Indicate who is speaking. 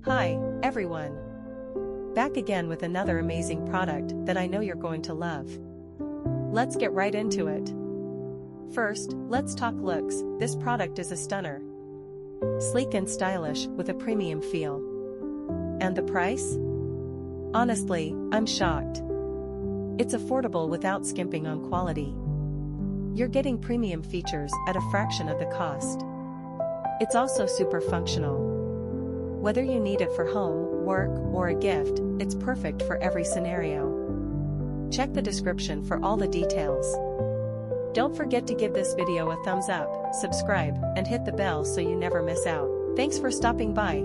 Speaker 1: Hi, everyone. Back again with another amazing product that I know you're going to love. Let's get right into it. First, let's talk looks. This product is a stunner. Sleek and stylish with a premium feel. And the price? Honestly, I'm shocked. It's affordable without skimping on quality. You're getting premium features at a fraction of the cost. It's also super functional. Whether you need it for home, work, or a gift, it's perfect for every scenario. Check the description for all the details. Don't forget to give this video a thumbs up, subscribe, and hit the bell so you never miss out. Thanks for stopping by.